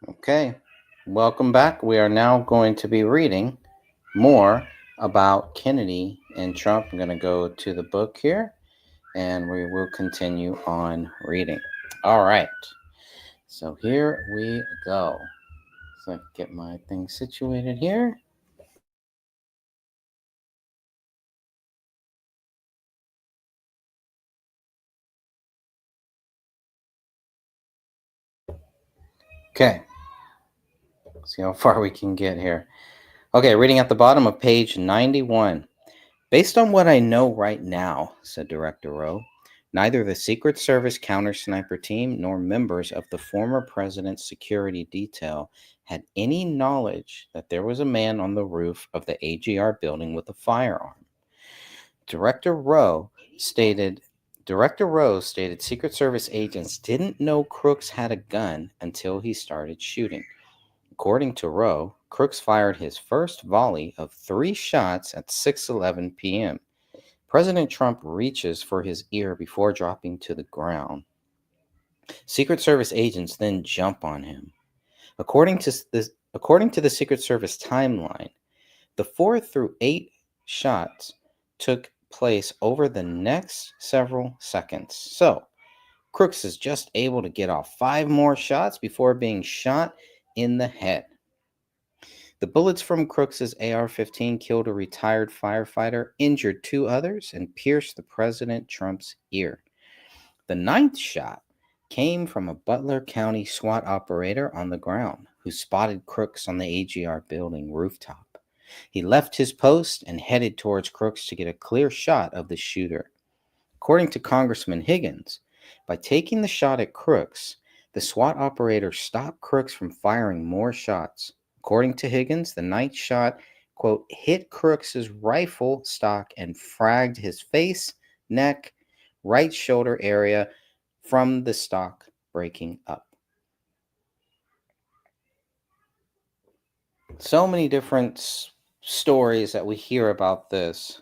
Okay, welcome back. We are now going to be reading more about Kennedy and Trump. I'm going to go to the book here and we will continue on reading. All right, so here we go. So I can get my thing situated here. Okay, see how far we can get here. Okay, reading at the bottom of page 91. Based on what I know right now, said Director Rowe, neither the Secret Service counter sniper team nor members of the former president's security detail had any knowledge that there was a man on the roof of the AGR building with a firearm. Director Rowe stated Director Rowe stated Secret Service agents didn't know Crooks had a gun until he started shooting. According to Rowe, Crooks fired his first volley of 3 shots at 6:11 p.m. President Trump reaches for his ear before dropping to the ground. Secret Service agents then jump on him. According to the Secret Service timeline, the 4 through 8 shots took place over the next several seconds. So, Crooks is just able to get off 5 more shots before being shot in the head. The bullets from Crooks's AR-15 killed a retired firefighter, injured 2 others, and pierced the President Trump's ear. The ninth shot came from a Butler County SWAT operator on the ground who spotted Crooks on the AGR building rooftop. He left his post and headed towards Crooks to get a clear shot of the shooter. According to Congressman Higgins, by taking the shot at Crooks, the SWAT operator stopped Crooks from firing more shots. According to Higgins, the ninth shot, quote, hit Crooks's rifle stock and fragged his face, neck, right shoulder area from the stock breaking up. So many different stories that we hear about this,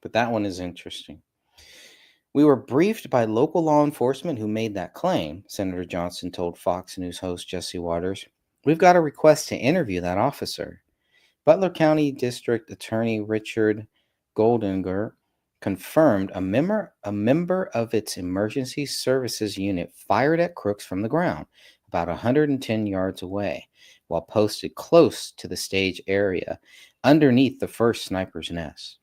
but that one is interesting. We were briefed by local law enforcement who made that claim, Senator Johnson told Fox News host Jesse Waters. We've got a request to interview that officer. Butler County District Attorney Richard Goldinger confirmed a member of its emergency services unit fired at Crooks from the ground, about 110 yards away, while posted close to the stage area underneath the first sniper's nest.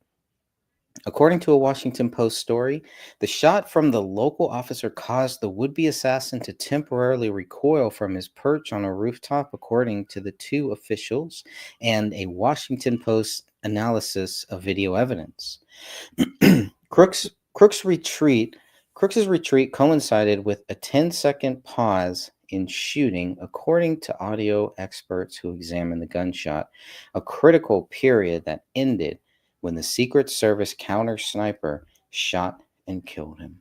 According to a Washington Post story, the shot from the local officer caused the would-be assassin to temporarily recoil from his perch on a rooftop, according to the two officials and a Washington Post analysis of video evidence. Crooks' retreat Crooks's retreat coincided with a 10-second pause in shooting, according to audio experts who examined the gunshot, a critical period that ended when the Secret Service counter sniper shot and killed him.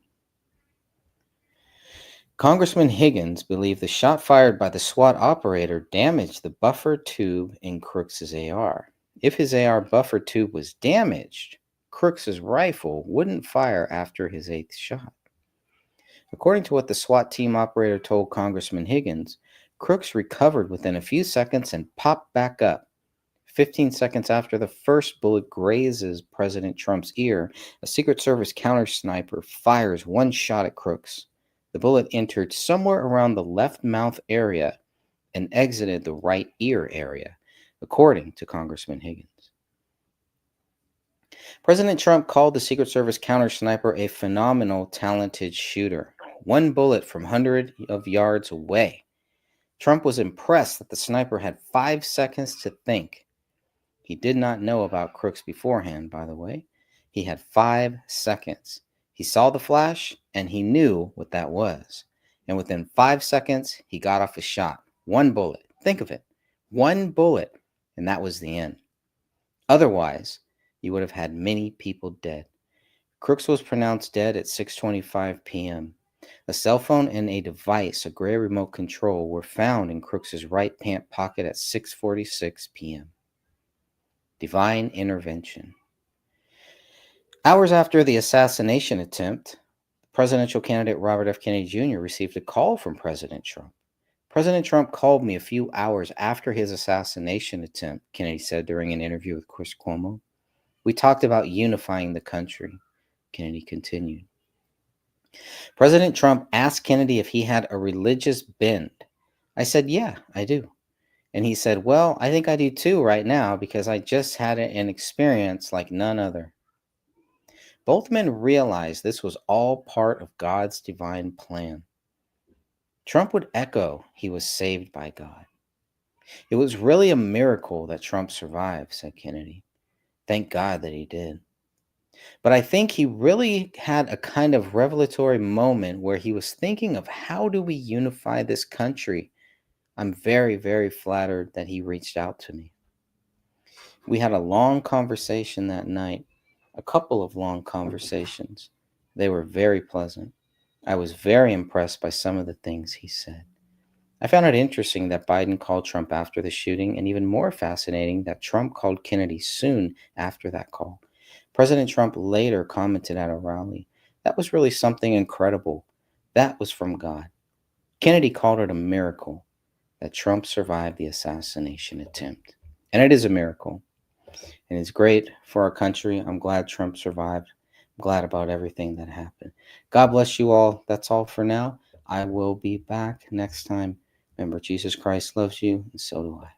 Congressman Higgins believed the shot fired by the SWAT operator damaged the buffer tube in Crooks's AR. If his AR buffer tube was damaged, Crooks's rifle wouldn't fire after his 8th shot. According to what the SWAT team operator told Congressman Higgins, Crooks recovered within a few seconds and popped back up. 15 seconds after the first bullet grazes President Trump's ear, a Secret Service counter sniper fires one shot at Crooks. The bullet entered somewhere around the left mouth area and exited the right ear area, according to Congressman Higgins. President Trump called the Secret Service counter sniper a phenomenal, talented shooter. One bullet from hundreds of yards away. Trump was impressed that the sniper had 5 seconds to think. He did not know about Crooks beforehand, by the way. He had 5 seconds. He saw the flash, and he knew what that was. And within 5 seconds, he got off a shot. One bullet. Think of it. One bullet, and that was the end. Otherwise, you would have had many people dead. Crooks was pronounced dead at 6:25 p.m. A cell phone and a device, a gray remote control, were found in Crooks's right pant pocket at 6:46 p.m. Divine intervention. Hours after the assassination attempt, presidential candidate Robert F. Kennedy Jr. received a call from President Trump. President Trump called me a few hours after his assassination attempt, Kennedy said during an interview with Chris Cuomo. We talked about unifying the country, Kennedy continued. President Trump asked Kennedy if he had a religious bent. I said, yeah, I do. And he said, well, I think I do too right now because I just had an experience like none other. Both men realized this was all part of God's divine plan. Trump would echo he was saved by God. It was really a miracle that Trump survived, said Kennedy. Thank God that he did. But I think he really had a kind of revelatory moment where he was thinking of how do we unify this country. I'm very, very flattered that he reached out to me. We had a long conversation that night, a couple of long conversations. They were very pleasant. I was very impressed by some of the things he said. I found it interesting that Biden called Trump after the shooting, and even more fascinating that Trump called Kennedy soon after that call. President Trump later commented at a rally, that was really something incredible. That was from God. Kennedy called it a miracle that Trump survived the assassination attempt. And it is a miracle. And it's great for our country. I'm glad Trump survived. I'm glad about everything that happened. God bless you all. That's all for now. I will be back next time. Remember, Jesus Christ loves you, and so do I.